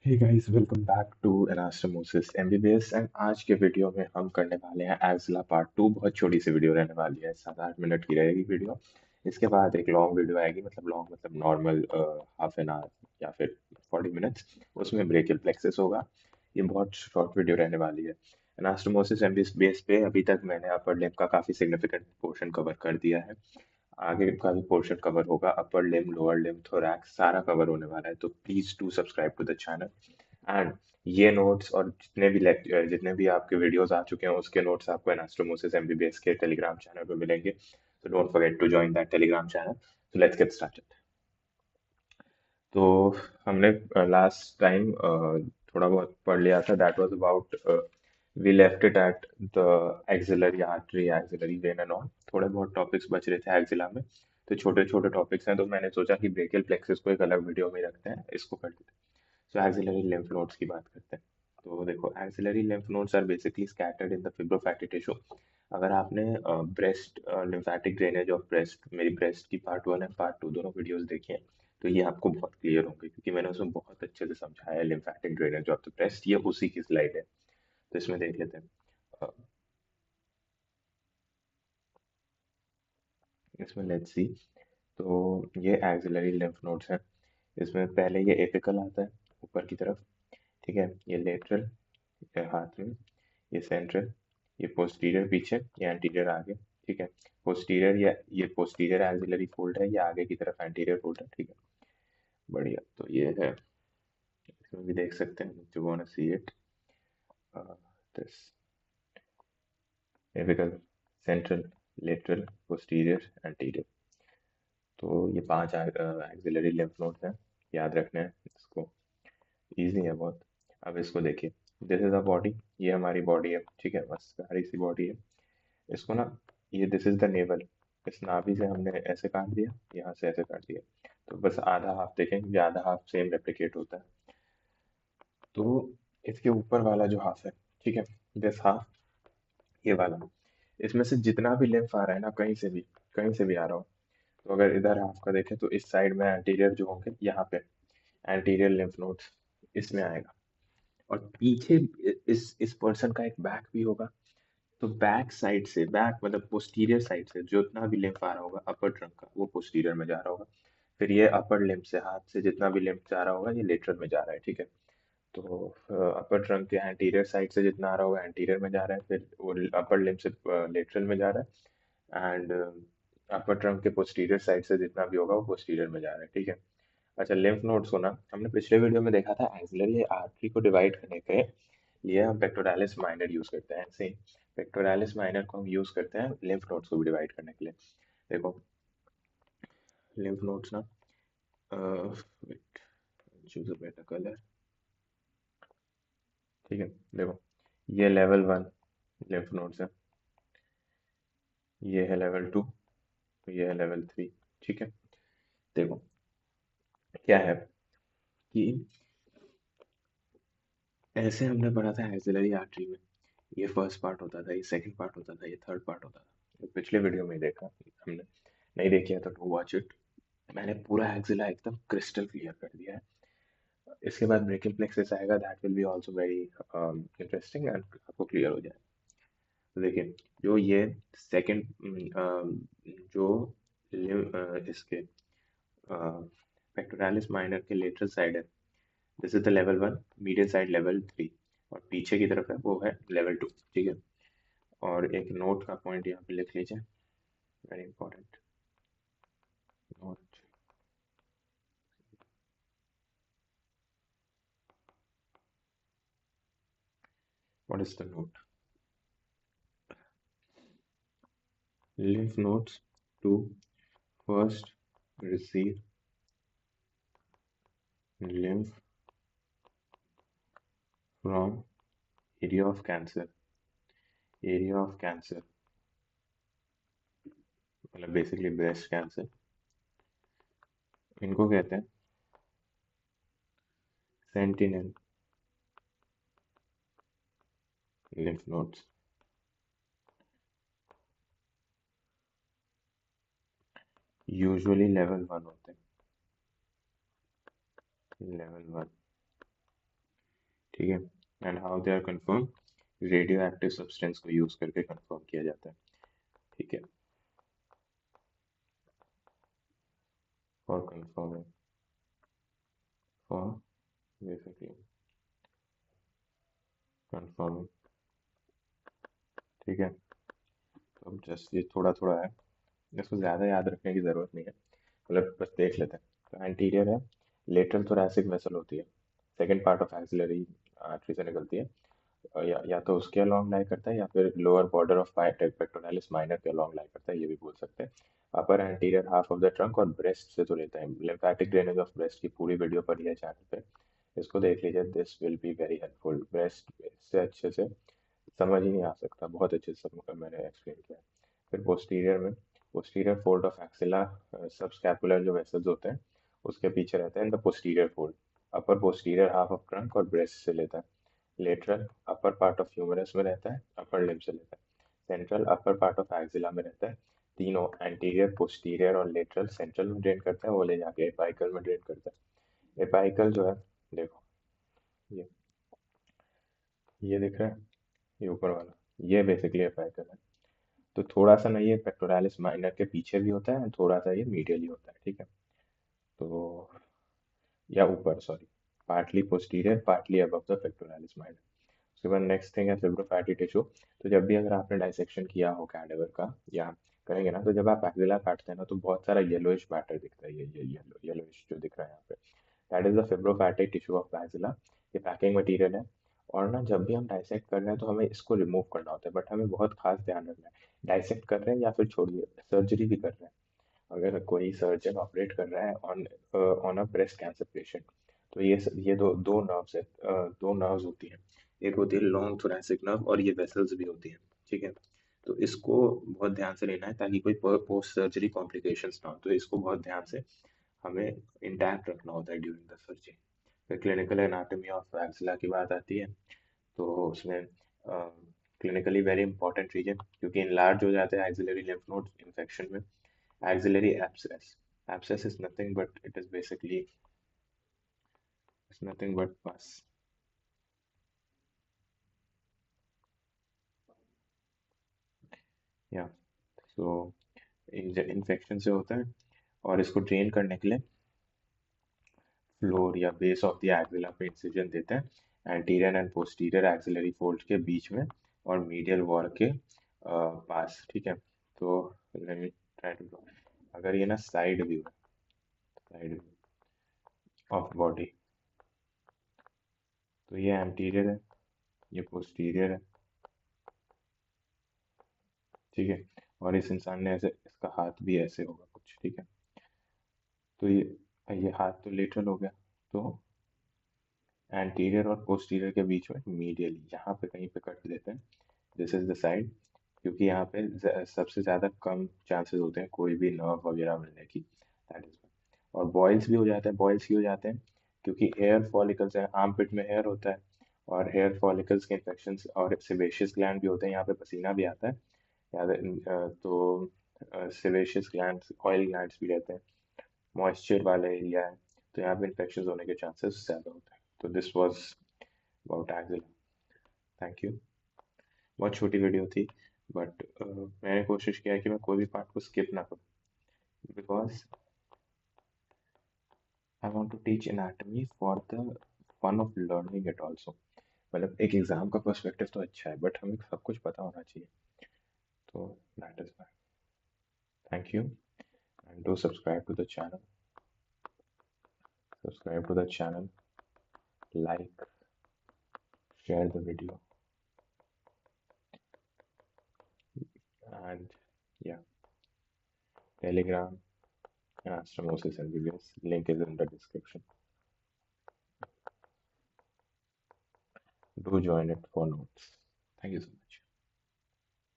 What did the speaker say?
Hey guys, welcome back to anastomosis MBBS. And आज के video में हम करने वाले हैं एक्सिला पार्ट टू। बहुत छोटी सी वीडियो रहने वाली है, 7-8 मिनट की रहेगी वीडियो। इसके बाद एक लॉन्ग वीडियो आएगी, मतलब लॉन्ग मतलब नॉर्मल हाफ एन आवर या फिर 40 मिनट्स। उसमें ब्रेकियल प्लेक्सिस होगा। ये बहुत शॉर्ट वीडियो रहने वाली है। एनास्टोमोसिस एमबीबीएस पे अभी तक मैंने अपर लिम्ब का काफी सिग्निफिकेंट पोर्शन कवर कर दिया है। आगे का भी पोर्शन कवर होगा, upper limb, lower limb, thorax सारा कवर होने वाला है। तो please do subscribe to the channel. And ये नोट्स और जितने भी लेक्चर, जितने भी आपके वीडियोस आ चुके हैं, उसके नोट्स आपको एनास्टोमोसिस एमबीबीएस के टेलीग्राम चैनल पे मिलेंगे। So don't forget to join that Telegram channel. So let's get started. तो हमने लास्ट टाइम थोड़ा बहुत पढ़ लिया था। That was about, we left it at the axillary artery, axillary vein and all. थोड़े बहुत टॉपिक्स बच रहे थे एक्सिला में। तो छोटे छोटे टॉपिक्स हैं, तो मैंने सोचा कि ब्रेकियल प्लेक्सिस को एक अलग वीडियो में रखते हैं, इसको कर देते हैं। सो एक्सिलरी लिम्फ नोड्स की बात करते हैं। तो देखो, axillary lymph nodes are basically scattered in the fibrofatty tissue. अगर आपने breast lymphatic drainage of breast, मेरी ब्रेस्ट की part one and part two दोनों वीडियोस देखी हैं, तो ये आपको बहुत क्लियर होंगे, क्योंकि मैंने उसमें बहुत अच्छे से समझाया है lymphatic drainage of the breast. ये उसी की स्लाइड है। तो इसमें देख लेते हैं। अ, इसमें लेट्स सी। तो ये एक्सिलरी लिम्फ नोड्स हैं। इसमें पहले ये एपिकल आता है, ऊपर की तरफ। ठीक है, ये लेटरल, ये हाथ में, ये सेंट्रल, ये पोस्टीरियर पीछे, ये एंटीरियर आगे। ठीक है, पोस्टीरियर, ये पोस्टीरियर एक्सिलरी फोल्ड है, ये आगे की तरफ एंटीरियर फोल्ड है। ठीक है, बढ़िया। तो ये है, इसमें भी देख सकते हैं, you want see it, this apical, central, lateral, posterior, anterior. तो ये 5 एक्सिलरी लिम्फ नोड्स हैं। याद रखना है इसको, इजी है बहुत। अब इसको देखिए, दिस इज अ बॉडी। ये हमारी बॉडी है। ठीक है, बस प्यारी सी बॉडी है। इसको ना, ये दिस इज द नेवल। इस नाभि से हमने ऐसे काट दिया, यहाँ से ऐसे काट दिया। तो बस आधा हाफ देखें, ये आधा हाफ सेम रेप्लिकेट होता है। तो इसके ऊपर वाला जो हाफ है, ठीक है, दिस हाफ, ये वाला, इसमें से जितना भी लिम्फ आ रहा है ना, कहीं से भी आ रहा हो, तो अगर इधर हाफ का देखें, तो इस साइड में एंटीरियर जो होंगे, यहाँ पे एंटीरियर लिम्फ नोड्स इसमें आएगा। और पीछे इस पर्सन का एक बैक भी होगा। तो बैक साइड से, बैक मतलब पोस्टीरियर साइड से जितना भी लिम्फ आ रहा होगा अपर ट्रंक का, वो पोस्टीरियर में जा रहा होगा। फिर ये अपर लिम्फ से, हाथ से जितना भी लिम्फ जा रहा होगा, ये लेटरल में जा रहा है। ठीक है, तो अपर ट्रंक के एंटीरियर साइड से जितना आ रहा होगा एंटीरियर में जा रहा है, फिर वो अपर लिम्फ से लेटरल में जा रहा है। एंड अपर ट्रंक के पोस्टीरियर साइड से जितना भी होगा वो पोस्टीरियर में जा रहा है। ठीक है। अच्छा, लिम्फ नोड्स को ना, हमने पिछले वीडियो में देखा था, एक्सिलरी आर्टरी को डिवाइड करने के लिए हम पेक्टोरालिस माइनर यूज करते हैं। ऐसे ही पेक्टोरालिस माइनर को हम यूज करते हैं लिम्फ नोड्स को भी डिवाइड करने के लिए। देखो, लिम्फ नोड्स ना, चूज अ बेटर कलर। ठीक है, देखो, ये लेवल वन लिम्फ नोड्स है, ये है लेवल टू, ये है लेवल थ्री। ठीक है, देखो क्या है कि ऐसे हमने पढ़ा था एक्सिलरी आर्टरी में, ये फर्स्ट पार्ट होता था, ये सेकंड पार्ट होता था, ये थर्ड पार्ट होता था। तो पिछले वीडियो में ही देखा हमने, नहीं देखी है तो डू वॉच इट। मैंने पूरा एक्सिला एकदम क्रिस्टल क्लियर कर दिया है। इसके बाद ब्रेकियल प्लेक्सस आएगा, that will be also very interesting and आपको क्लियर हो जाए। तो देखिए, जो ये सेकंड, जो इसके पेक्टोरालिस माइनर के लेटरल साइड है, this is the level one, medial side level three, और पीछे की तरफ है वो है लेवल टू। ठीक है, और एक नोट का पॉइंट यहाँ पे लिख लीजिए, very important note. What is the note? lymph nodes to first receive lymph from area of cancer, area of cancer मतलब बेसिकली ब्रेस्ट कैंसर, इनको कहते हैं sentinel lymph nodes। Usually level one होते हैं, लेवल वन। ठीक है। And how they are confirm, radio active substance को use करके कंफर्म किया जाता है। ठीक है, for confirming, for basically confirming. ठीक है, तो अब जस्ट ये थोड़ा थोड़ा है, इसको ज़्यादा याद रखने की ज़रूरत नहीं है, मतलब बस देख लेते हैं। तो एंटीरियर है, लेटरल थोरैसिक वेसल होती है, second part of axillary artery से निकलती है। या तो उसके अलोंग लाई करता है या फिर lower border of pectoralis minor के अलोंग लाई करता है, ये भी बोल सकते हैं। Upper anterior half of the trunk और ब्रेस्ट से तो लेता है, लिम्फेटिक ड्रेनेज ऑफ ब्रेस्ट की पूरी वीडियो पड़ी है चैनल पे, इसको देख लीजिए, this will be very helpful. Breast से अच्छे से समझ ही नहीं आ सकता, बहुत अच्छे से मैंने एक्सप्लेन किया। फिर पोस्टीरियर में, posterior fold of axilla, subscapular जो वेसल्स होते हैं उसके पीछे रहते हैं in the posterior fold. Upper posterior half of trunk और ब्रेस्ट से लेता है। Lateral upper part of humerus में रहता है, अपर लिम्ब से लेता है। Central upper part of axilla में रहता है। तीनों एंटीरियर, पोस्टीरियर और लेटरल सेंट्रल में ड्रेन करता है, वो ले जाके एपाइकल में ड्रेन करता है। एपाइकल जो है, देखो ये ये दिख रहा है, ये ऊपर वाला, ये बेसिकली एपाइकल है। तो थोड़ा सा ना ये पेक्टोरालिस माइनर के पीछे भी होता है, थोड़ा सा ये मीडियली होता है। ठीक है, तो या ऊपर sorry, partly posterior partly above the pectoralis minor. उसके बाद नेक्स्ट थिंग है फिब्रोफैटी टिश्यू। तो जब भी अगर आपने डाइसेक्शन किया हो कैडेवर का या करेंगे ना, तो जब आप एक्विला काटते हैं ना, तो बहुत सारा येलोइश मैटर दिखता है, ये येलोइश जो दिख रहा है यहाँ पे, that is the fibrofatty tissue of axilla. ये पैकिंग मटेरियल है। और ना जब भी हम डाइसेक्ट कर रहे हैं तो हमें इसको रिमूव करना होता है, बट हमें बहुत खास ध्यान रखना है, डाइसेक्ट कर रहे हैं या फिर छोड़िए सर्जरी भी कर रहे हैं, अगर कोई सर्जन ऑपरेट कर रहा है on on a breast cancer patient, तो ये दो दो नर्व्स है, दो नर्व्स होती हैं, एक होती है लॉन्ग थोरैसिक नर्व और ये वेसल्स भी होती हैं। ठीक है, तो इसको बहुत ध्यान से लेना है ताकि कोई पोस्ट सर्जरी कॉम्प्लिकेशंस ना हो, तो इसको बहुत ध्यान से हमें इंटैक्ट रखना होता है ड्यूरिंग द सर्जरी। फिर क्लिनिकल एनाटॉमी ऑफ एक्सिला की बात आती है, तो उसमें क्लिनिकली वेरी इंपॉर्टेंट रीजन, क्योंकि इनलार्ज हो जाते हैं एक्सिलरी लिम्फ नोड्स इन्फेक्शन में। Axillary abscess. Abscess is nothing but it is basically it's nothing but pus. Yeah. So infection से होता है, और इसको ड्रेन करने के लिए फ्लोर या बेस ऑफ द एक्विला पे इंसिजन देते हैं, anterior and posterior axillary fold के बीच में और मीडियल वॉल के पास। ठीक है, तो let me try to draw. अगर ये ना side view, side view of body, तो ये एंटीरियर है, ये पोस्टीरियर है। ठीक है, और इस इंसान ने ऐसे, इसका हाथ भी ऐसे होगा कुछ। ठीक है, तो ये हाथ तो लेटरल हो गया, तो एंटीरियर और पोस्टीरियर के बीच में मीडियली यहाँ पे कहीं पे कट देते हैं, दिस इज द साइड, क्योंकि यहाँ पे सबसे ज़्यादा कम चांसेस होते हैं कोई भी नर्व वगैरह मिलने की, दैट इज। और बॉयल्स भी हो जाते हैं, बॉयल्स क्यों हो जाते हैं, क्योंकि हेयर फॉलिकल्स है, आर्म पिट में हेयर होता है, और हेयर फॉलिकल्स के इन्फेक्शन, और सेबेशियस ग्लैंड भी होते हैं, यहाँ पे पसीना भी आता है, तो सेबेशियस ग्लैंड, ऑयल ग्लैंड्स भी रहते हैं, मॉइस्चर वाला एरिया है, तो यहाँ पे इन्फेक्शन होने के चांसेस ज़्यादा होते हैं। तो this was about axilla. Thank you, बहुत छोटी वीडियो थी, बट मैंने कोशिश किया है कि मैं कोई भी पार्ट को स्किप ना करूँ, because I want to teach anatomy for the fun of learning it also. मतलब एक एग्जाम का पर्सपेक्टिव तो अच्छा है, बट हमें सब कुछ पता होना चाहिए, तो that is why. Thank you, and do subscribe to the channel, subscribe to the channel, like, share the video, and yeah, Telegram and Astromosis MBBS link is in the description. Do join it for notes. Thank you so much.